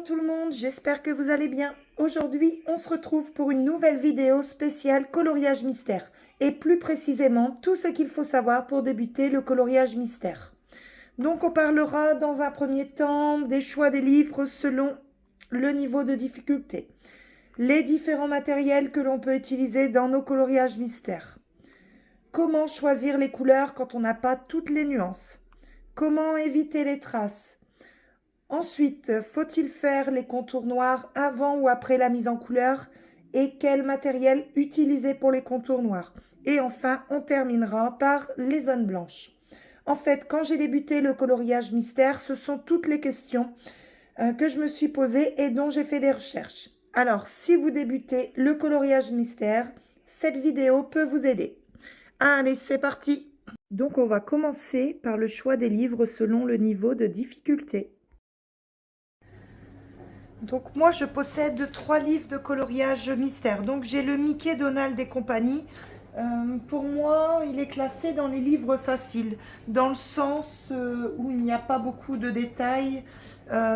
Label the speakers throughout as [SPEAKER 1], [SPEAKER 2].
[SPEAKER 1] Bonjour tout le monde, j'espère que vous allez bien. Aujourd'hui, on se retrouve pour une nouvelle vidéo spéciale coloriage mystère et plus précisément tout ce qu'il faut savoir pour débuter le coloriage mystère. Donc on parlera dans un premier temps des choix des livres selon le niveau de difficulté, les différents matériels que l'on peut utiliser dans nos coloriages mystères, comment choisir les couleurs quand on n'a pas toutes les nuances, comment éviter les traces. Ensuite, faut-il faire les contours noirs avant ou après la mise en couleur et quel matériel utiliser pour les contours noirs. Et enfin, on terminera par les zones blanches. En fait, quand j'ai débuté le coloriage mystère, ce sont toutes les questions que je me suis posées et dont j'ai fait des recherches. Alors, si vous débutez le coloriage mystère, cette vidéo peut vous aider. Allez, c'est parti! Donc, on va commencer par le choix des livres selon le niveau de difficulté. Donc moi je possède 3 livres de coloriage mystère. Donc j'ai le Mickey, Donald et compagnie. Pour moi il est classé dans les livres faciles, dans le sens où il n'y a pas beaucoup de détails,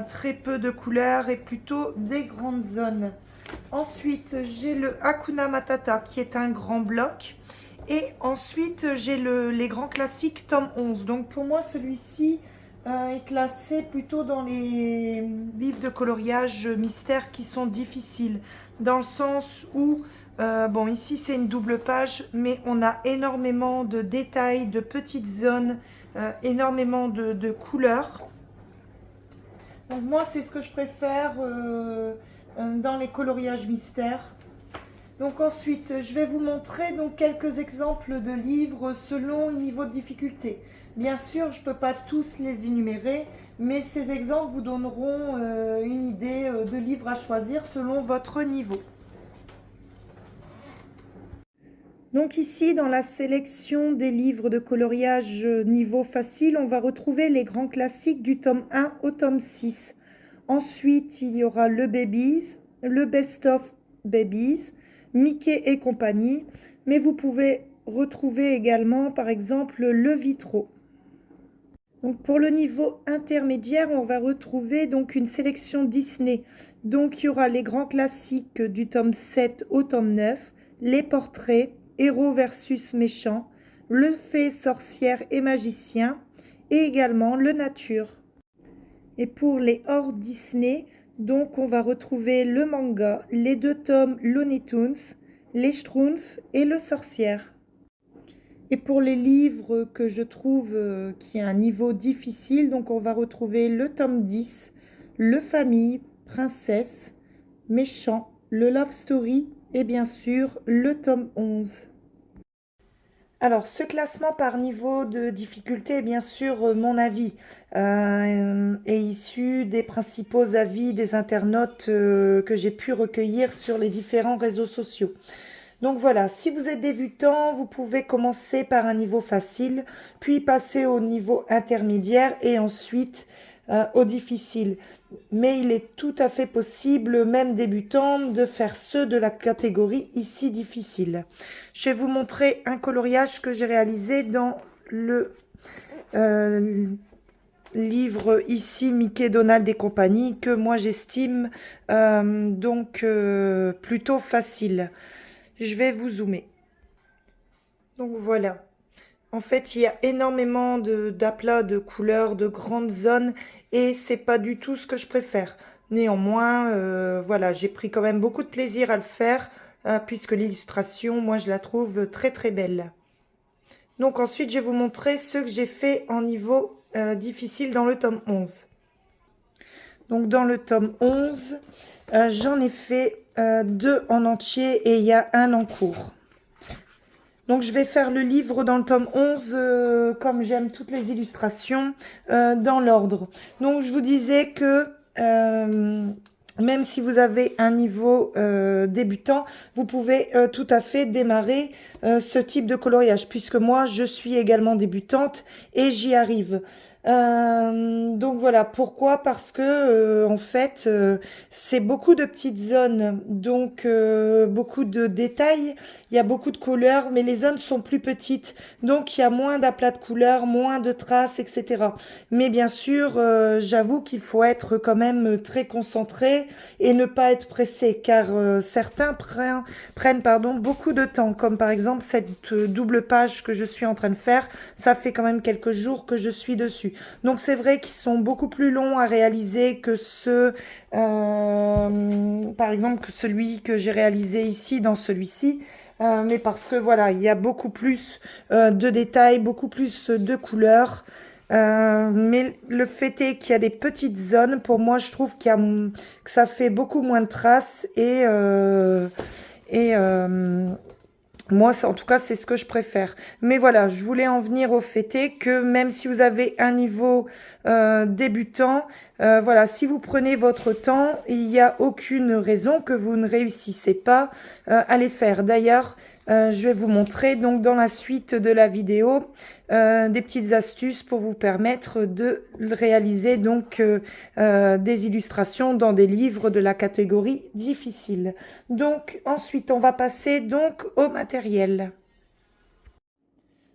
[SPEAKER 1] très peu de couleurs et plutôt des grandes zones. Ensuite j'ai le Hakuna Matata qui est un grand bloc. Et ensuite j'ai les grands classiques tome 11. Donc pour moi celui-ci est classé plutôt dans les livres de coloriage mystère qui sont difficiles, dans le sens où, bon ici c'est une double page, mais on a énormément de détails, de petites zones, énormément de couleurs. Donc moi c'est ce que je préfère dans les coloriages mystères. Donc ensuite, je vais vous montrer donc quelques exemples de livres selon le niveau de difficulté. Bien sûr, je ne peux pas tous les énumérer, mais ces exemples vous donneront une idée de livres à choisir selon votre niveau. Donc ici, dans la sélection des livres de coloriage niveau facile, on va retrouver les grands classiques du tome 1 au tome 6. Ensuite, il y aura le Babies, le Best of Babies, Mickey et compagnie, mais vous pouvez retrouver également par exemple le Vitro. Donc pour le niveau intermédiaire, on va retrouver donc une sélection Disney. Donc il y aura les grands classiques du tome 7 au tome 9, les portraits, héros versus méchants, le fée, sorcière et magicien, et également le nature. Et pour les hors Disney, donc on va retrouver le manga, les 2 tomes Looney Tunes, les Schtroumpfs et le sorcière. Et pour les livres que je trouve qui a un niveau difficile, donc on va retrouver le tome 10, le famille, princesse, méchant, le love story et bien sûr le tome 11. Alors, ce classement par niveau de difficulté est bien sûr mon avis, est issu des principaux avis des internautes que j'ai pu recueillir sur les différents réseaux sociaux. Donc voilà, si vous êtes débutant, vous pouvez commencer par un niveau facile, puis passer au niveau intermédiaire et ensuite au difficile. Mais il est tout à fait possible, même débutant, de faire ceux de la catégorie ici difficile. Je vais vous montrer un coloriage que j'ai réalisé dans le livre ici Mickey, Donald et compagnie, que moi j'estime plutôt facile. Je vais vous zoomer. Donc voilà. En fait, il y a énormément d'aplats, de couleurs, de grandes zones et c'est pas du tout ce que je préfère. Néanmoins, voilà, j'ai pris quand même beaucoup de plaisir à le faire puisque l'illustration, moi, je la trouve très très belle. Donc ensuite, je vais vous montrer ce que j'ai fait en niveau difficile dans le tome 11. Donc dans le tome 11, j'en ai fait 2 en entier et il y a un en cours. Donc je vais faire le livre dans le tome 11, comme j'aime toutes les illustrations, dans l'ordre. Donc je vous disais que même si vous avez un niveau débutant, vous pouvez tout à fait démarrer ce type de coloriage, puisque moi je suis également débutante et j'y arrive. Donc voilà, pourquoi? Parce que, en fait, c'est beaucoup de petites zones, donc beaucoup de détails. Il y a beaucoup de couleurs, mais les zones sont plus petites, donc il y a moins d'aplats de couleurs, moins de traces, etc. Mais bien sûr, j'avoue qu'il faut être quand même très concentré et ne pas être pressé, car certains prennent pardon, beaucoup de temps, comme par exemple cette double page que je suis en train de faire. Ça fait quand même quelques jours que je suis dessus. Donc c'est vrai qu'ils sont beaucoup plus longs à réaliser que ceux, par exemple, que celui que j'ai réalisé ici dans celui-ci. Mais parce que voilà, il y a beaucoup plus de détails, beaucoup plus de couleurs. Mais le fait est qu'il y a des petites zones. Pour moi, je trouve que ça fait beaucoup moins de traces et moi, en tout cas, c'est ce que je préfère. Mais voilà, je voulais en venir au fait est que même si vous avez un niveau débutant, voilà, si vous prenez votre temps, il n'y a aucune raison que vous ne réussissez pas à les faire. D'ailleurs, je vais vous montrer donc dans la suite de la vidéo des petites astuces pour vous permettre de réaliser donc des illustrations dans des livres de la catégorie difficile. Donc ensuite, on va passer donc au matériel.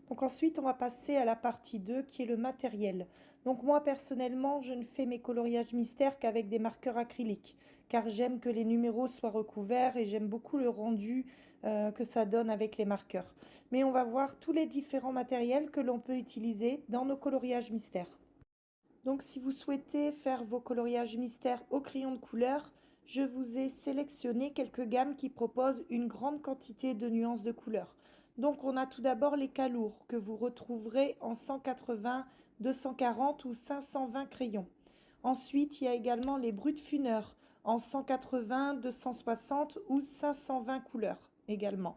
[SPEAKER 1] Donc ensuite, on va passer à la partie 2 qui est le matériel. Donc moi personnellement, je ne fais mes coloriages mystères qu'avec des marqueurs acryliques, car j'aime que les numéros soient recouverts et j'aime beaucoup le rendu que ça donne avec les marqueurs. Mais on va voir tous les différents matériels que l'on peut utiliser dans nos coloriages mystères. Donc si vous souhaitez faire vos coloriages mystères au crayon de couleur, je vous ai sélectionné quelques gammes qui proposent une grande quantité de nuances de couleurs. Donc on a tout d'abord les calours que vous retrouverez en 180, 240 ou 520 crayons. Ensuite, il y a également les brut-funeurs en 180, 260 ou 520 couleurs également.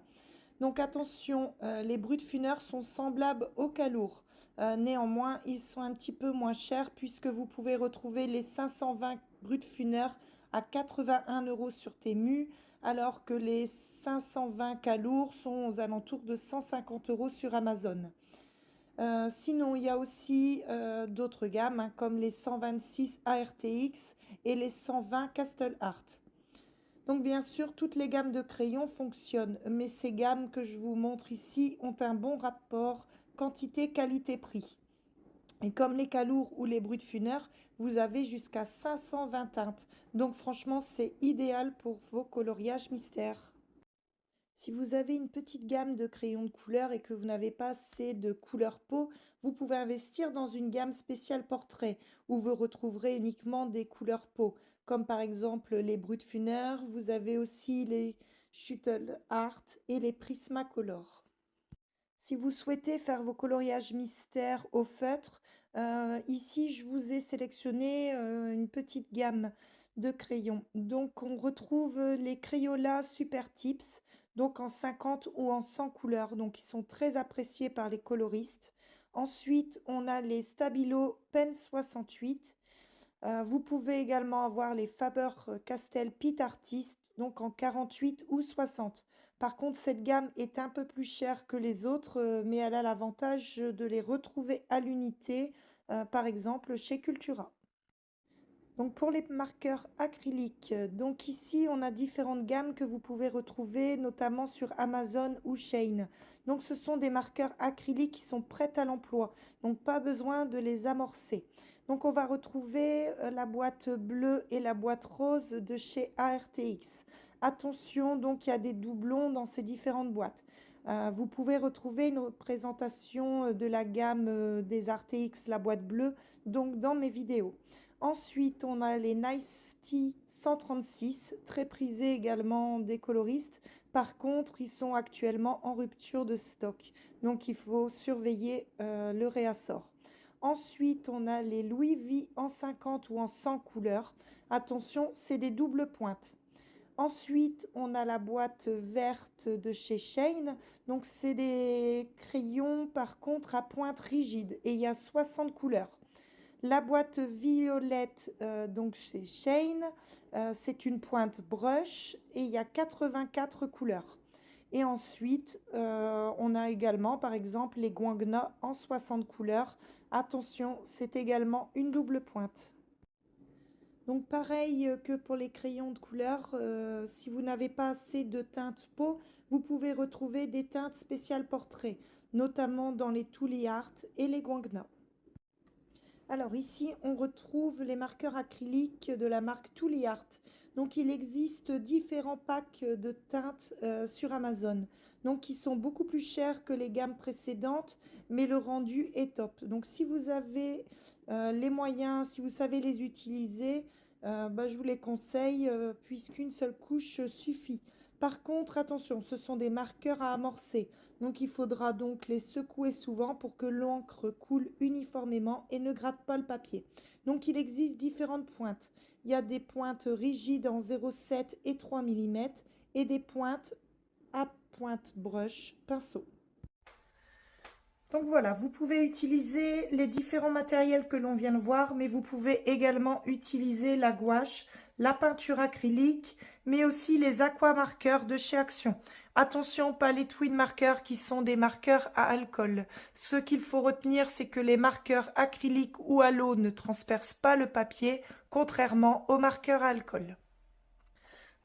[SPEAKER 1] Donc attention, les brut-funeurs sont semblables aux calours. Néanmoins, ils sont un petit peu moins chers puisque vous pouvez retrouver les 520 brut-funeurs à 81 € sur Temu, alors que les 520 calours sont aux alentours de 150 € sur Amazon. Sinon, il y a aussi d'autres gammes hein, comme les 126 ARTX et les 120 Castle Art. Donc bien sûr, toutes les gammes de crayons fonctionnent, mais ces gammes que je vous montre ici ont un bon rapport quantité qualité-prix. Et comme les calours ou les brut-funeurs, vous avez jusqu'à 520 teintes. Donc franchement, c'est idéal pour vos coloriages mystères. Si vous avez une petite gamme de crayons de couleur et que vous n'avez pas assez de couleur peau, vous pouvez investir dans une gamme spéciale portrait où vous retrouverez uniquement des couleurs peau, comme par exemple les Brutfunner, vous avez aussi les Shuttle Art et les Prismacolor. Si vous souhaitez faire vos coloriages mystères au feutre, ici je vous ai sélectionné une petite gamme de crayons. Donc on retrouve les Crayola Super Tips, donc en 50 ou en 100 couleurs, donc ils sont très appréciés par les coloristes. Ensuite, on a les Stabilo Pen 68. Vous pouvez également avoir les Faber-Castell Pit Artist, donc en 48 ou 60. Par contre, cette gamme est un peu plus chère que les autres, mais elle a l'avantage de les retrouver à l'unité, par exemple chez Cultura. Donc pour les marqueurs acryliques, donc ici on a différentes gammes que vous pouvez retrouver notamment sur Amazon ou Shein. Donc ce sont des marqueurs acryliques qui sont prêts à l'emploi, donc pas besoin de les amorcer. Donc on va retrouver la boîte bleue et la boîte rose de chez ARTX. Attention, donc il y a des doublons dans ces différentes boîtes. Vous pouvez retrouver une présentation de la gamme des ARTX, la boîte bleue, donc dans mes vidéos. Ensuite, on a les Nice Tea 136, très prisés également des coloristes. Par contre, ils sont actuellement en rupture de stock, donc il faut surveiller le réassort. Ensuite, on a les Louis V en 50 ou en 100 couleurs. Attention, c'est des doubles pointes. Ensuite, on a la boîte verte de chez Shein. Donc, c'est des crayons, par contre, à pointe rigide. Et il y a 60 couleurs. La boîte violette, donc chez Shein, c'est une pointe brush et il y a 84 couleurs. Et ensuite, on a également, par exemple, les Guangna en 60 couleurs. Attention, c'est également une double pointe. Donc pareil que pour les crayons de couleur, si vous n'avez pas assez de teinte peau, vous pouvez retrouver des teintes spéciales portrait, notamment dans les Tooly Art et les Guangna. Alors ici, on retrouve les marqueurs acryliques de la marque Tooly Art. Donc il existe différents packs de teintes sur Amazon, donc qui sont beaucoup plus chers que les gammes précédentes, mais le rendu est top. Donc si vous avez les moyens, si vous savez les utiliser, je vous les conseille puisqu'une seule couche suffit. Par contre, attention, ce sont des marqueurs à amorcer. Donc il faudra donc les secouer souvent pour que l'encre coule uniformément et ne gratte pas le papier. Donc il existe différentes pointes. Il y a des pointes rigides en 0,7 et 3 mm et des pointes à pointe brush pinceau. Donc voilà, vous pouvez utiliser les différents matériels que l'on vient de voir, mais vous pouvez également utiliser la gouache, la peinture acrylique, mais aussi les aquamarqueurs de chez Action. Attention, pas les twin marqueurs qui sont des marqueurs à alcool. Ce qu'il faut retenir, c'est que les marqueurs acryliques ou à l'eau ne transpercent pas le papier, contrairement aux marqueurs à alcool.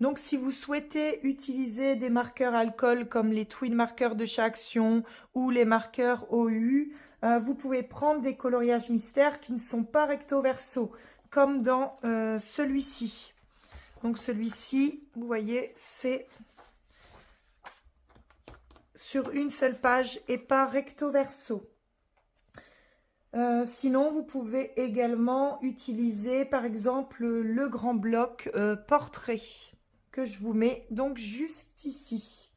[SPEAKER 1] Donc, si vous souhaitez utiliser des marqueurs alcool comme les twin marqueurs de chez Action ou les marqueurs OU, vous pouvez prendre des coloriages mystères qui ne sont pas recto verso, comme dans celui-ci. Donc, celui-ci, vous voyez, c'est sur une seule page et pas recto verso. Sinon, vous pouvez également utiliser, par exemple, le grand bloc portrait que je vous mets donc juste ici.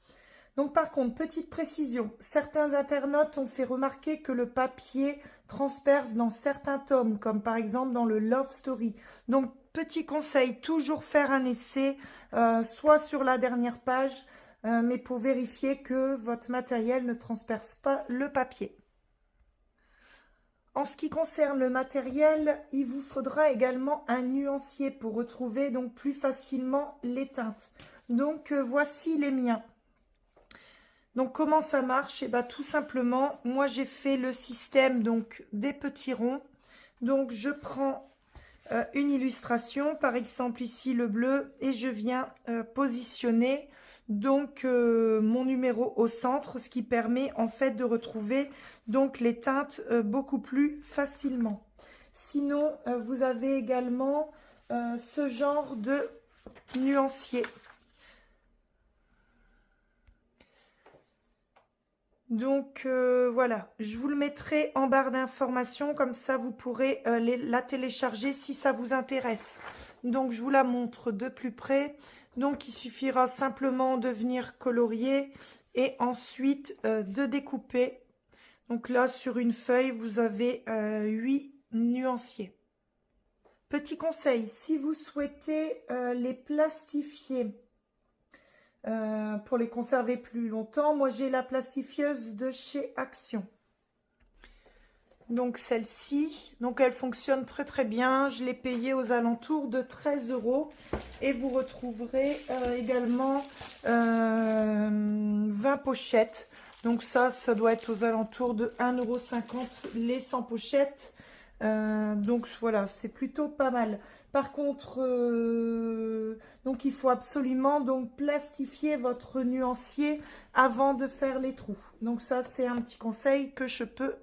[SPEAKER 1] Donc par contre, petite précision, certains internautes ont fait remarquer que le papier transperce dans certains tomes, comme par exemple dans le Love Story. Donc petit conseil, toujours faire un essai, soit sur la dernière page, mais pour vérifier que votre matériel ne transperce pas le papier. En ce qui concerne le matériel, il vous faudra également un nuancier pour retrouver donc plus facilement les teintes. Donc voici les miens. Donc comment ça marche? Et bien tout simplement, moi j'ai fait le système donc des petits ronds. Donc je prends une illustration, par exemple ici le bleu, et je viens positionner donc mon numéro au centre, ce qui permet en fait de retrouver donc les teintes beaucoup plus facilement. Sinon, vous avez également ce genre de nuancier. Donc voilà, je vous le mettrai en barre d'informations, comme ça vous pourrez la télécharger si ça vous intéresse. Donc je vous la montre de plus près. Donc il suffira simplement de venir colorier et ensuite de découper. Donc là sur une feuille vous avez 8 nuanciers. Petit conseil, si vous souhaitez les plastifier pour les conserver plus longtemps, moi j'ai la plastifieuse de chez Action. Donc celle-ci, donc elle fonctionne très très bien. Je l'ai payée aux alentours de 13 € et vous retrouverez également 20 pochettes. Donc ça doit être aux alentours de 1,50 € les 100 pochettes. Donc voilà, c'est plutôt pas mal. Par contre, donc il faut absolument donc plastifier votre nuancier avant de faire les trous. Donc ça, c'est un petit conseil que je peux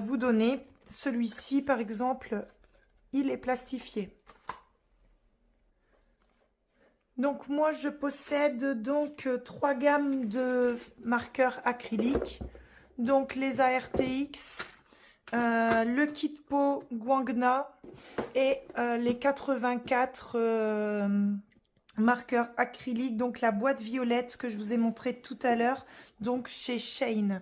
[SPEAKER 1] vous donner. Celui-ci, par exemple, il est plastifié. Donc moi, je possède donc 3 gammes de marqueurs acryliques. Donc les ARTX, le kit pot Guangna et les 84 marqueurs acryliques, donc la boîte violette que je vous ai montré tout à l'heure, donc chez Shane.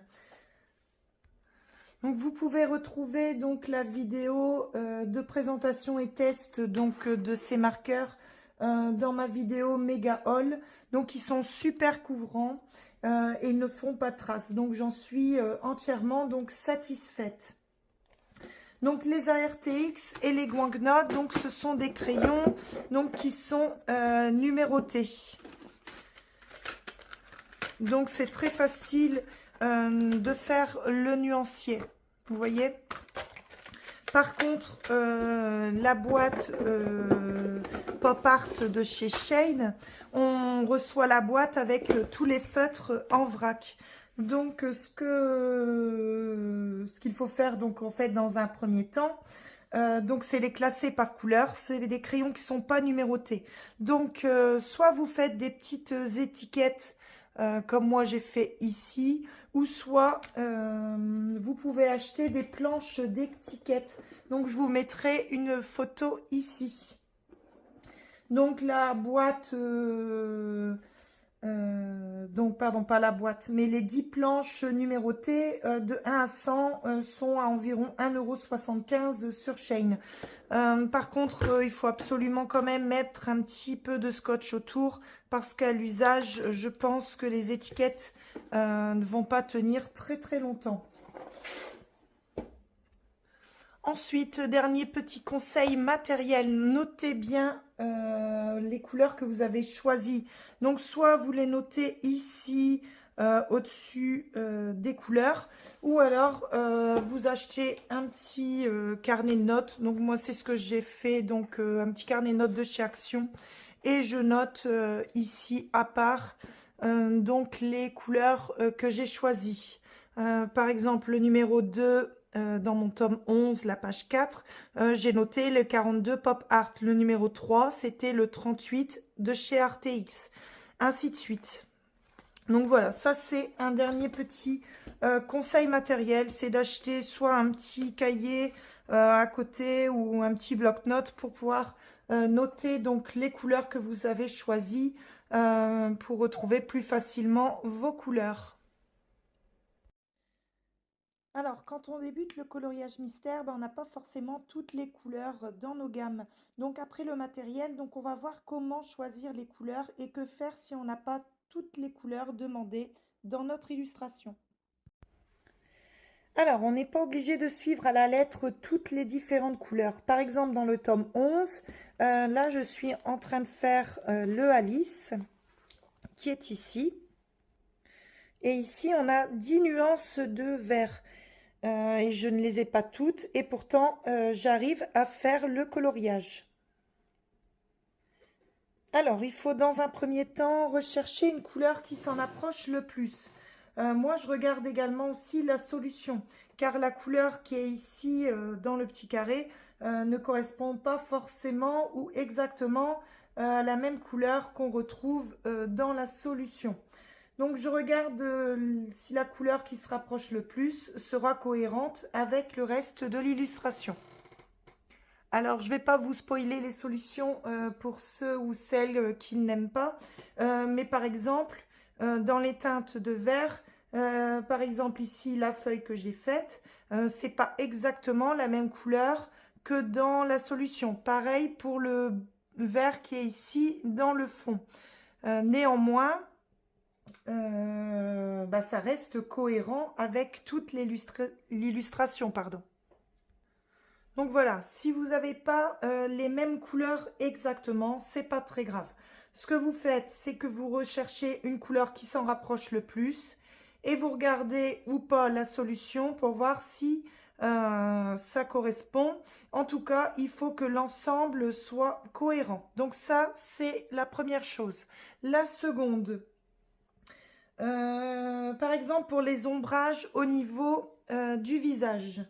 [SPEAKER 1] Donc vous pouvez retrouver donc la vidéo de présentation et test donc de ces marqueurs dans ma vidéo méga haul. Donc ils sont super couvrants et ne font pas de traces. Donc j'en suis entièrement donc satisfaite. Donc les ARTX et les Guangna, donc ce sont des crayons donc qui sont numérotés. Donc, c'est très facile de faire le nuancier. Vous voyez? Par contre, la boîte Pop Art de chez Shane, on reçoit la boîte avec tous les feutres en vrac. Donc, ce qu'il faut faire, donc en fait, dans un premier temps, donc c'est les classer par couleur. C'est des crayons qui sont pas numérotés. Donc, soit vous faites des petites étiquettes comme moi j'ai fait ici, ou soit vous pouvez acheter des planches d'étiquettes. Donc je vous mettrai une photo ici. Donc la boîte, donc pardon, pas la boîte, mais les 10 planches numérotées de 1 à 100 sont à environ 1,75 € sur Shein. Par contre, il faut absolument quand même mettre un petit peu de scotch autour parce qu'à l'usage, je pense que les étiquettes ne vont pas tenir très très longtemps. Ensuite, dernier petit conseil matériel, notez bien les couleurs que vous avez choisies. Donc, soit vous les notez ici, au-dessus des couleurs, ou alors vous achetez un petit carnet de notes. Donc, moi, c'est ce que j'ai fait, donc un petit carnet de notes de chez Action. Et je note ici, à part, donc les couleurs que j'ai choisies. Par exemple, le numéro 2... dans mon tome 11, la page 4, j'ai noté le 42 Pop Art. Le numéro 3, c'était le 38 de chez RTX. Ainsi de suite. Donc voilà, ça c'est un dernier petit conseil matériel. C'est d'acheter soit un petit cahier à côté ou un petit bloc-notes pour pouvoir noter donc les couleurs que vous avez choisies pour retrouver plus facilement vos couleurs. Alors, quand on débute le coloriage mystère, ben, on n'a pas forcément toutes les couleurs dans nos gammes. Donc après le matériel, donc on va voir comment choisir les couleurs et que faire si on n'a pas toutes les couleurs demandées dans notre illustration. Alors, on n'est pas obligé de suivre à la lettre toutes les différentes couleurs. Par exemple, dans le tome 11, là, je suis en train de faire le Alice, qui est ici. Et ici, on a 10 nuances de vert. Et je ne les ai pas toutes et pourtant j'arrive à faire le coloriage. Alors il faut dans un premier temps rechercher une couleur qui s'en approche le plus. Moi je regarde également aussi la solution car la couleur qui est ici dans le petit carré ne correspond pas forcément ou exactement à la même couleur qu'on retrouve dans la solution. Donc, je regarde si la couleur qui se rapproche le plus sera cohérente avec le reste de l'illustration. Alors, je ne vais pas vous spoiler les solutions pour ceux ou celles qui n'aiment pas. Mais par exemple, dans les teintes de vert, par exemple ici, la feuille que j'ai faite, ce n'est pas exactement la même couleur que dans la solution. Pareil pour le vert qui est ici dans le fond. Néanmoins, ça reste cohérent avec toute l'illustration, pardon. Donc voilà, si vous n'avez pas les mêmes couleurs exactement, c'est pas très grave. Ce que vous faites, c'est que vous recherchez une couleur qui s'en rapproche le plus et vous regardez ou pas la solution pour voir si ça correspond. En tout cas, il faut que l'ensemble soit cohérent. Donc ça, c'est la première chose. La seconde, par exemple, pour les ombrages au niveau du visage,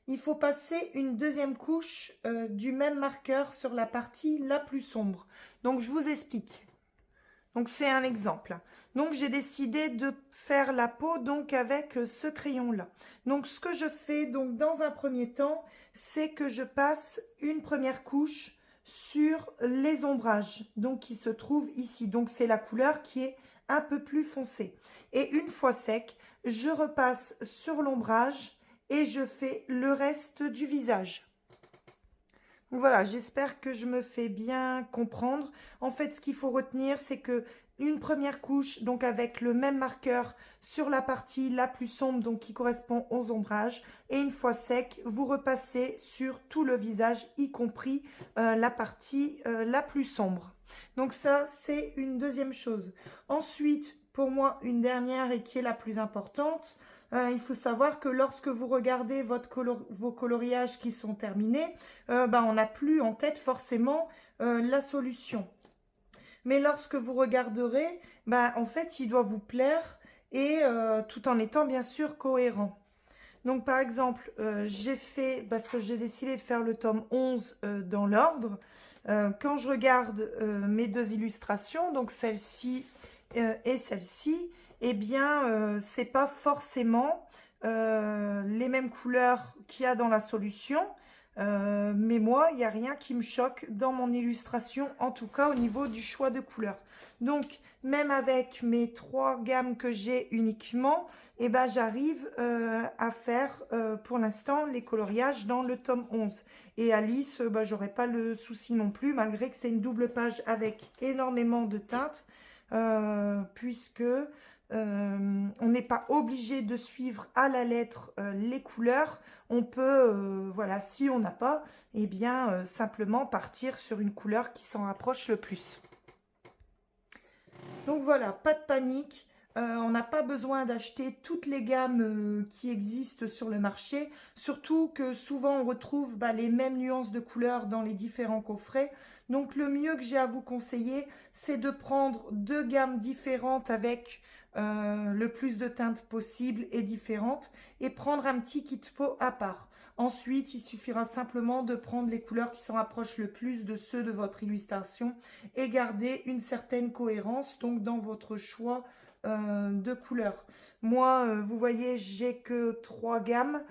[SPEAKER 1] il faut passer une deuxième couche du même marqueur sur la partie la plus sombre. Donc, je vous explique. Donc, c'est un exemple. Donc, j'ai décidé de faire la peau donc avec ce crayon-là. Donc, ce que je fais donc dans un premier temps, c'est que je passe une première couche sur les ombrages, donc qui se trouvent ici. Donc, c'est la couleur qui est un peu plus foncée. Et une fois sec, je repasse sur l'ombrage et je fais le reste du visage. Donc voilà, j'espère que je me fais bien comprendre. En fait, ce qu'il faut retenir, c'est que une première couche, donc avec le même marqueur sur la partie la plus sombre, donc qui correspond aux ombrages. Et une fois sec, vous repassez sur tout le visage, y compris la partie la plus sombre. Donc ça, c'est une deuxième chose. Ensuite, pour moi, une dernière et qui est la plus importante, il faut savoir que lorsque vous regardez vos coloriages qui sont terminés, on n'a plus en tête forcément la solution. Mais lorsque vous regarderez, en fait, il doit vous plaire et tout en étant bien sûr cohérent. Donc par exemple, j'ai fait, parce que j'ai décidé de faire le tome 11 dans l'ordre, quand je regarde mes deux illustrations, donc celle-ci et celle-ci, eh bien, c'est pas forcément les mêmes couleurs qu'il y a dans la solution. Mais moi, il n'y a rien qui me choque dans mon illustration, en tout cas au niveau du choix de couleurs. Donc, même avec mes 3 gammes que j'ai uniquement, eh ben, j'arrive à faire pour l'instant les coloriages dans le tome 11. Et Alice, j'aurai pas le souci non plus, malgré que c'est une double page avec énormément de teintes, puisque on n'est pas obligé de suivre à la lettre les couleurs. On peut, voilà, si on n'a pas, eh bien, simplement partir sur une couleur qui s'en rapproche le plus. Donc voilà, pas de panique. On n'a pas besoin d'acheter toutes les gammes qui existent sur le marché. Surtout que souvent on retrouve les mêmes nuances de couleurs dans les différents coffrets. Donc le mieux que j'ai à vous conseiller, c'est de prendre 2 gammes différentes avec le plus de teintes possible et différentes. Et prendre un petit kit pot à part. Ensuite, il suffira simplement de prendre les couleurs qui s'en rapprochent le plus de ceux de votre illustration et garder une certaine cohérence donc dans votre choix de couleurs. Moi, vous voyez, j'ai que 3 gammes.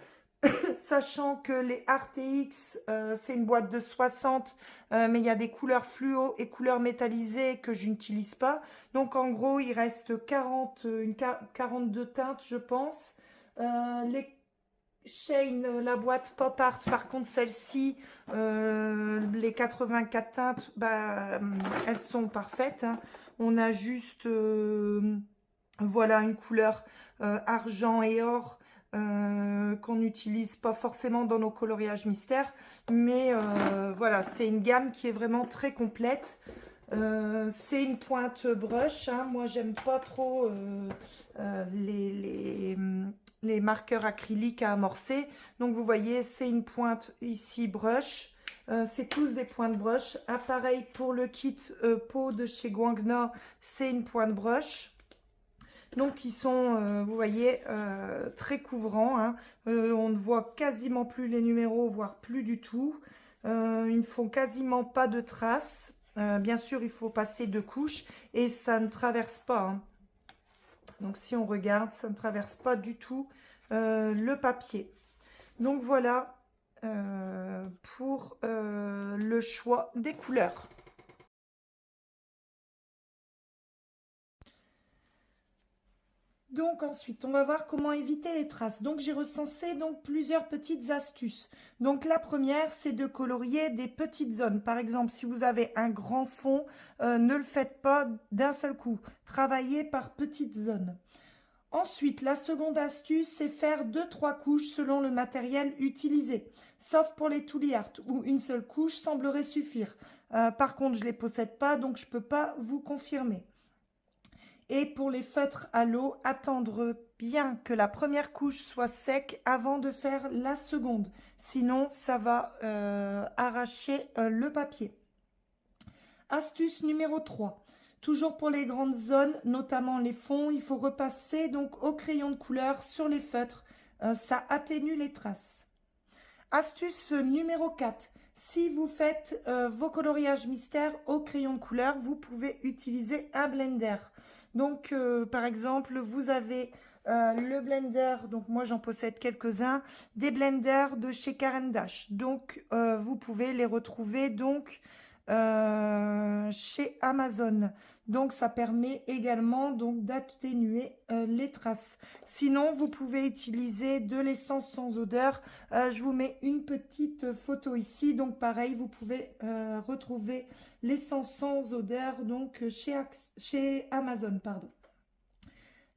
[SPEAKER 1] Sachant que les RTX, c'est une boîte de 60, mais il y a des couleurs fluo et couleurs métallisées que je n'utilise pas. Donc en gros, il reste 42 teintes, je pense. Les Shane, la boîte Pop Art, par contre, celle-ci, les 84 teintes, elles sont parfaites. Hein. On a juste, voilà, une couleur argent et or qu'on n'utilise pas forcément dans nos coloriages mystères. Mais voilà, c'est une gamme qui est vraiment très complète. C'est une pointe brush. Hein. Moi, j'aime pas trop les marqueurs acryliques à amorcer. Donc, vous voyez, c'est une pointe ici brush. C'est tous des pointes brush. Ah, pareil pour le kit pot de chez Guangna, c'est une pointe brush. Donc, ils sont, vous voyez, très couvrants. Hein. On ne voit quasiment plus les numéros, voire plus du tout. Ils ne font quasiment pas de traces. Bien sûr, il faut passer 2 couches et ça ne traverse pas. Hein. Donc, si on regarde, ça ne traverse pas du tout le papier. Donc, voilà pour le choix des couleurs. Donc ensuite, on va voir comment éviter les traces. Donc j'ai recensé donc plusieurs petites astuces. Donc la première, c'est de colorier des petites zones. Par exemple, si vous avez un grand fond, ne le faites pas d'un seul coup. Travaillez par petites zones. Ensuite, la seconde astuce, c'est faire 2-3 couches selon le matériel utilisé. Sauf pour les Tooly Art, où une seule couche semblerait suffire. Par contre, je ne les possède pas, donc je ne peux pas vous confirmer. Et pour les feutres à l'eau, attendre bien que la première couche soit sec avant de faire la seconde. Sinon, ça va arracher le papier. Astuce numéro 3. Toujours pour les grandes zones, notamment les fonds, il faut repasser donc au crayon de couleur sur les feutres. Ça atténue les traces. Astuce numéro 4. Si vous faites vos coloriages mystères au crayon de couleur, vous pouvez utiliser un blender. Donc, par exemple, vous avez le blender, donc moi j'en possède quelques-uns, des blenders de chez Caran d'Ache. Donc, vous pouvez les retrouver donc chez Amazon. Donc, ça permet également donc d'atténuer les traces. Sinon, vous pouvez utiliser de l'essence sans odeur. Je vous mets une petite photo ici. Donc, pareil, vous pouvez retrouver l'essence sans odeur donc chez Amazon, pardon.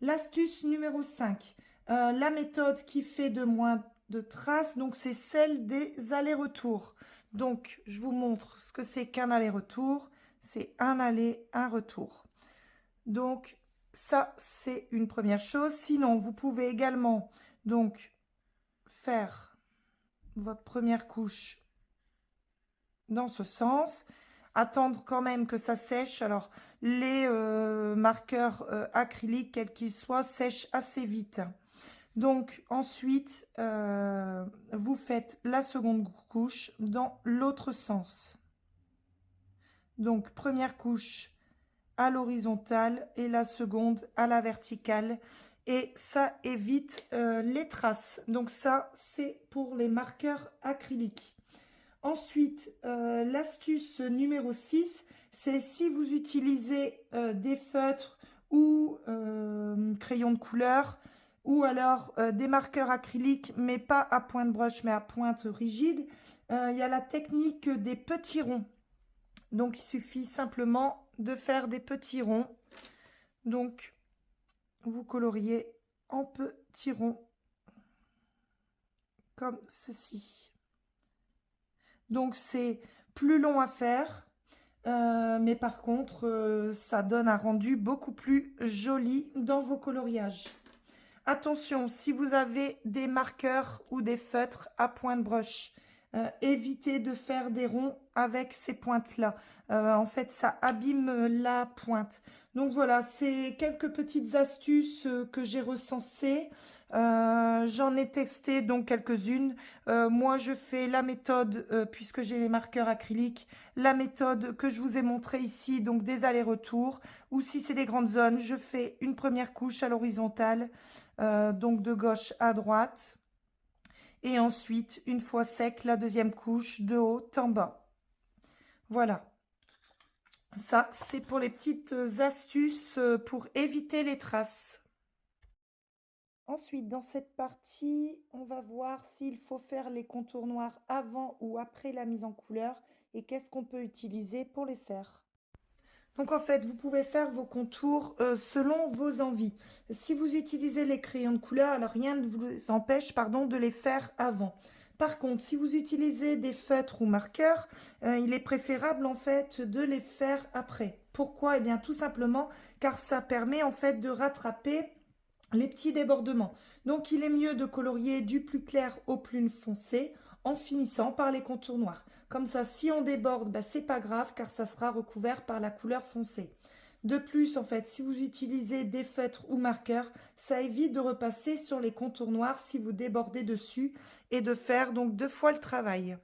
[SPEAKER 1] L'astuce numéro 5, la méthode qui fait de moins de traces, donc c'est celle des allers-retours. Donc, je vous montre ce que c'est qu'un aller-retour. C'est un aller, un retour. Donc, ça, c'est une première chose. Sinon, vous pouvez également donc faire votre première couche dans ce sens. Attendre quand même que ça sèche. Alors, les marqueurs acryliques, quels qu'ils soient, sèchent assez vite. Donc, ensuite, vous faites la seconde couche dans l'autre sens. Donc, première couche à l'horizontale et la seconde à la verticale. Et ça évite les traces. Donc, ça, c'est pour les marqueurs acryliques. Ensuite, l'astuce numéro 6, c'est si vous utilisez des feutres ou crayons de couleur, ou alors des marqueurs acryliques, mais pas à pointe broche, mais à pointe rigide, il y a la technique des petits ronds. Donc, il suffit simplement de faire des petits ronds. Donc, vous coloriez en petits ronds, comme ceci. Donc, c'est plus long à faire, mais par contre, ça donne un rendu beaucoup plus joli dans vos coloriages. Attention, si vous avez des marqueurs ou des feutres à pointe broche, évitez de faire des ronds avec ces pointes-là. En fait, ça abîme la pointe. Donc voilà, c'est quelques petites astuces que j'ai recensées. J'en ai testé donc quelques-unes. Moi, je fais la méthode, puisque j'ai les marqueurs acryliques, la méthode que je vous ai montrée ici, donc des allers-retours. Ou si c'est des grandes zones, je fais une première couche à l'horizontale, donc de gauche à droite. Et ensuite, une fois sec, la deuxième couche de haut en bas. Voilà. Ça, c'est pour les petites astuces pour éviter les traces. Ensuite, dans cette partie, on va voir s'il faut faire les contours noirs avant ou après la mise en couleur et qu'est-ce qu'on peut utiliser pour les faire. Donc en fait, vous pouvez faire vos contours selon vos envies. Si vous utilisez les crayons de couleur, alors rien ne vous empêche de les faire avant. Par contre, si vous utilisez des feutres ou marqueurs, il est préférable en fait de les faire après. Pourquoi? Eh bien tout simplement car ça permet en fait de rattraper les petits débordements. Donc il est mieux de colorier du plus clair au plus foncé en finissant par les contours noirs. Comme ça, si on déborde, c'est pas grave car ça sera recouvert par la couleur foncée. De plus, en fait, si vous utilisez des feutres ou marqueurs, ça évite de repasser sur les contours noirs si vous débordez dessus et de faire donc 2 fois le travail.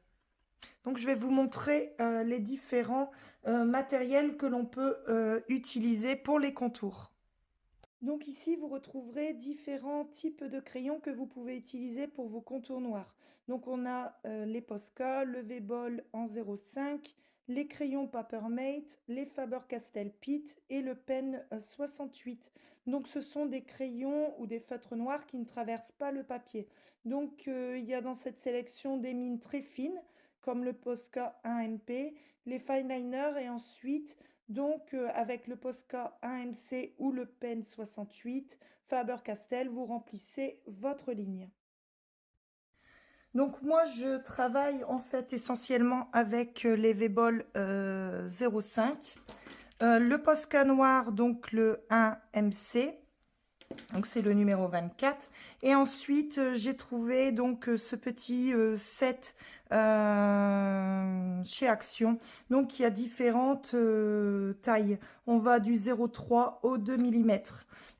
[SPEAKER 1] Donc, je vais vous montrer les différents matériels que l'on peut utiliser pour les contours. Donc ici, vous retrouverez différents types de crayons que vous pouvez utiliser pour vos contours noirs. Donc on a les Posca, le V-Bol en 0,5, les crayons Papermate, les Faber-Castell Pitt et le Pen 68. Donc ce sont des crayons ou des feutres noirs qui ne traversent pas le papier. Donc il y a dans cette sélection des mines très fines comme le Posca 1MP, les Fineliner et ensuite donc, avec le Posca 1MC ou le Pen 68, Faber-Castell, vous remplissez votre ligne. Donc, moi, je travaille en fait essentiellement avec les V-Bol 0,5. Le Posca noir, donc le 1MC. Donc, c'est le numéro 24. Et ensuite, j'ai trouvé donc ce petit set chez Action. Donc, il y a différentes tailles. On va du 0,3 au 2 mm.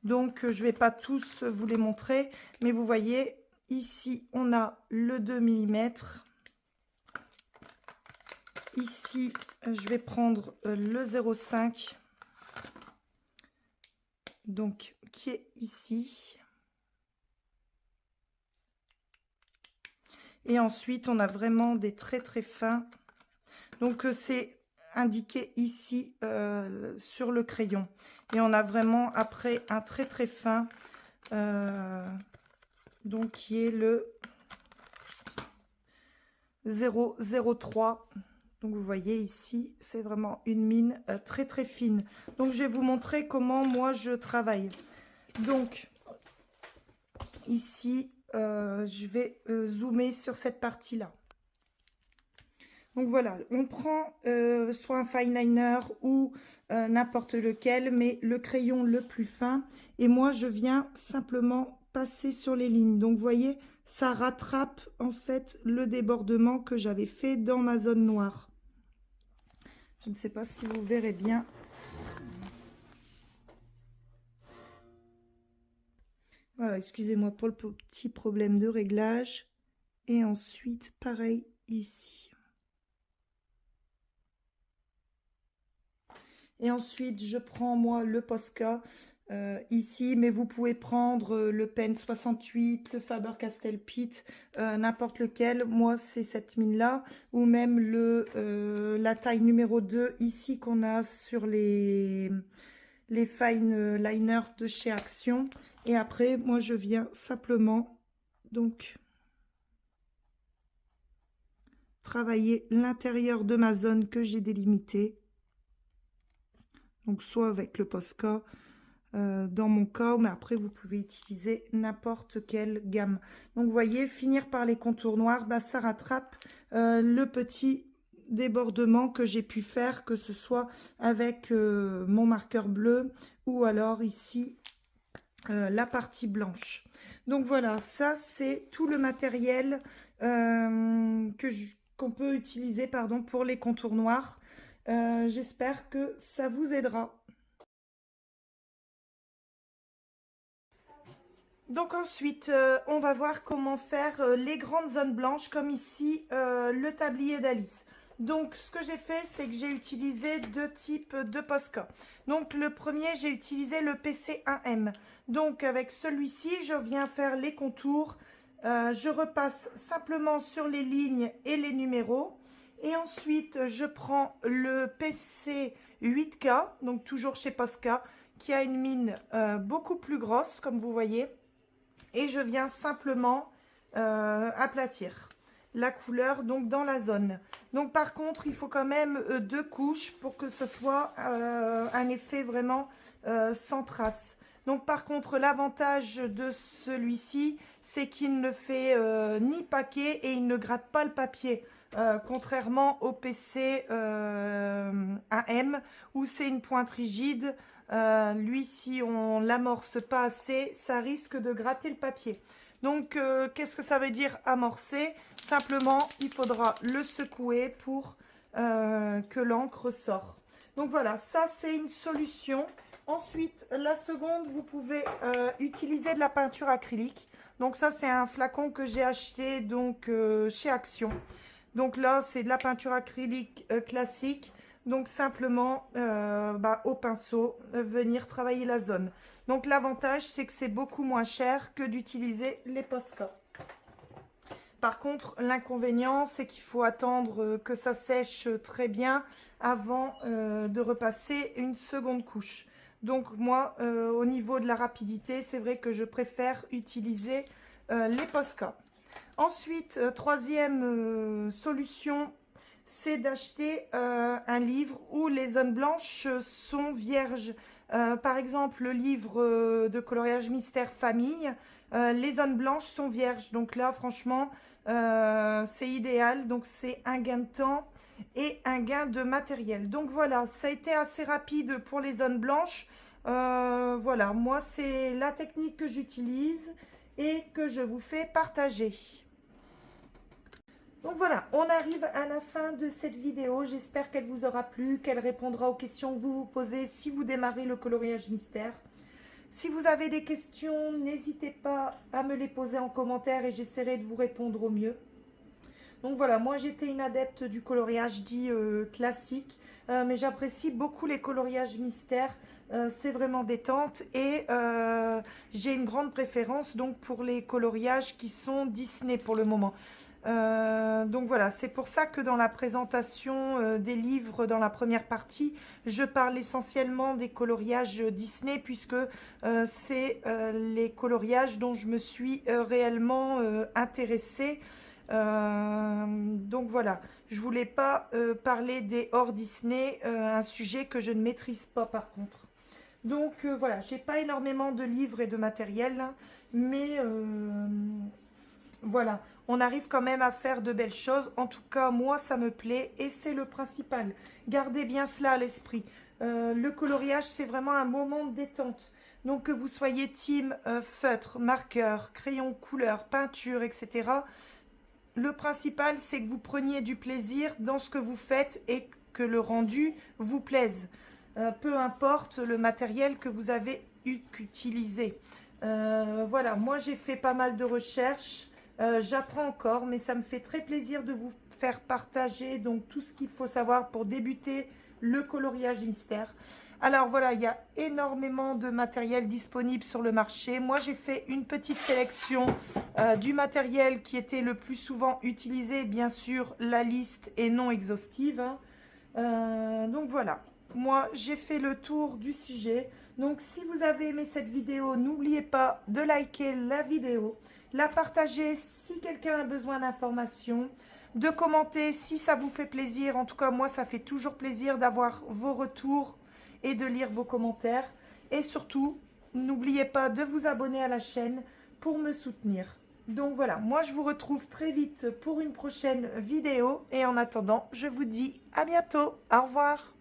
[SPEAKER 1] Donc, je ne vais pas tous vous les montrer. Mais vous voyez, ici, on a le 2 mm. Ici, je vais prendre le 0,5. Donc, qui est ici. Et ensuite, on a vraiment des très très fins. Donc, c'est indiqué ici sur le crayon. Et on a vraiment après un très très fin. Donc, qui est le 0,03. Donc, vous voyez ici, c'est vraiment une mine très très fine. Donc, je vais vous montrer comment moi je travaille. Donc, ici, je vais zoomer sur cette partie-là. Donc voilà, on prend soit un fine liner ou n'importe lequel, mais le crayon le plus fin. Et moi, je viens simplement passer sur les lignes. Donc vous voyez, ça rattrape en fait le débordement que j'avais fait dans ma zone noire. Je ne sais pas si vous verrez bien. Voilà, excusez-moi pour le petit problème de réglage. Et ensuite, pareil ici. Et ensuite, je prends moi le Posca ici, mais vous pouvez prendre le Pen 68, le Faber-Castell Pitt, n'importe lequel. Moi, c'est cette mine-là, ou même la taille numéro 2 ici qu'on a sur les fine liners de chez Action. Et après, moi, je viens simplement donc travailler l'intérieur de ma zone que j'ai délimitée. Donc, soit avec le Posca, dans mon cas, mais après, vous pouvez utiliser n'importe quelle gamme. Donc, vous voyez, finir par les contours noirs, bah, ça rattrape le petit débordement que j'ai pu faire, que ce soit avec mon marqueur bleu ou alors ici, la partie blanche. Donc, voilà, ça, c'est tout le matériel qu'on peut utiliser pardon, pour les contours noirs. J'espère que ça vous aidera. Donc ensuite, on va voir comment faire les grandes zones blanches, comme ici, le tablier d'Alice. Donc, ce que j'ai fait, c'est que j'ai utilisé deux types de Posca. Donc, le premier, j'ai utilisé le PC1M. Donc, avec celui-ci, je viens faire les contours. Je repasse simplement sur les lignes et les numéros. Et ensuite, je prends le PC 8K, donc toujours chez Posca, qui a une mine beaucoup plus grosse, comme vous voyez. Et je viens simplement aplatir la couleur donc dans la zone. Donc par contre, il faut quand même deux couches pour que ce soit un effet vraiment sans trace. Donc par contre, l'avantage de celui-ci, c'est qu'il ne fait ni paquet et il ne gratte pas le papier. Contrairement au PC AM où c'est une pointe rigide, lui, si on l'amorce pas assez, ça risque de gratter le papier. Donc, qu'est-ce que ça veut dire amorcer? Simplement, il faudra le secouer pour que l'encre sorte. Donc voilà, ça c'est une solution. Ensuite, la seconde, vous pouvez utiliser de la peinture acrylique. Donc ça, c'est un flacon que j'ai acheté donc chez Action. Donc là, c'est de la peinture acrylique classique. Donc simplement, au pinceau, venir travailler la zone. Donc l'avantage, c'est que c'est beaucoup moins cher que d'utiliser les Posca. Par contre, l'inconvénient, c'est qu'il faut attendre que ça sèche très bien avant de repasser une seconde couche. Donc moi, au niveau de la rapidité, c'est vrai que je préfère utiliser les Posca. Ensuite, troisième solution, c'est d'acheter un livre où les zones blanches sont vierges. Par exemple, le livre de coloriage mystère famille, les zones blanches sont vierges. Donc là, franchement, c'est idéal. Donc c'est un gain de temps et un gain de matériel. Donc voilà, ça a été assez rapide pour les zones blanches. Voilà, moi, c'est la technique que j'utilise et que je vous fais partager. Donc voilà, on arrive à la fin de cette vidéo. J'espère qu'elle vous aura plu, qu'elle répondra aux questions que vous vous posez si vous démarrez le coloriage mystère. Si vous avez des questions, n'hésitez pas à me les poser en commentaire et j'essaierai de vous répondre au mieux. Donc voilà, moi j'étais une adepte du coloriage dit classique, mais j'apprécie beaucoup les coloriages mystères. C'est vraiment détente et j'ai une grande préférence donc pour les coloriages qui sont Disney pour le moment. Donc voilà, c'est pour ça que dans la présentation des livres, dans la première partie, je parle essentiellement des coloriages Disney puisque c'est les coloriages dont je me suis réellement intéressée. Donc voilà, je voulais pas parler des hors Disney, un sujet que je ne maîtrise pas par contre. Donc voilà, j'ai pas énormément de livres et de matériel, mais Voilà, on arrive quand même à faire de belles choses. En tout cas, moi, ça me plaît et c'est le principal. Gardez bien cela à l'esprit. Le coloriage, c'est vraiment un moment de détente. Donc, que vous soyez team feutre, marqueur, crayon couleur, peinture, etc. Le principal, c'est que vous preniez du plaisir dans ce que vous faites et que le rendu vous plaise. Peu importe le matériel que vous avez utilisé. Voilà, moi j'ai fait pas mal de recherches. J'apprends encore, mais ça me fait très plaisir de vous faire partager donc tout ce qu'il faut savoir pour débuter le coloriage mystère. Alors voilà, il y a énormément de matériel disponible sur le marché. Moi, j'ai fait une petite sélection du matériel qui était le plus souvent utilisé. Bien sûr, la liste est non exhaustive, hein. Donc voilà, moi j'ai fait le tour du sujet. Donc si vous avez aimé cette vidéo, n'oubliez pas de liker la vidéo, la partager si quelqu'un a besoin d'informations, de commenter si ça vous fait plaisir. En tout cas, moi ça fait toujours plaisir d'avoir vos retours et de lire vos commentaires. Et surtout, n'oubliez pas de vous abonner à la chaîne pour me soutenir. Donc voilà, moi je vous retrouve très vite pour une prochaine vidéo. Et en attendant, je vous dis à bientôt. Au revoir.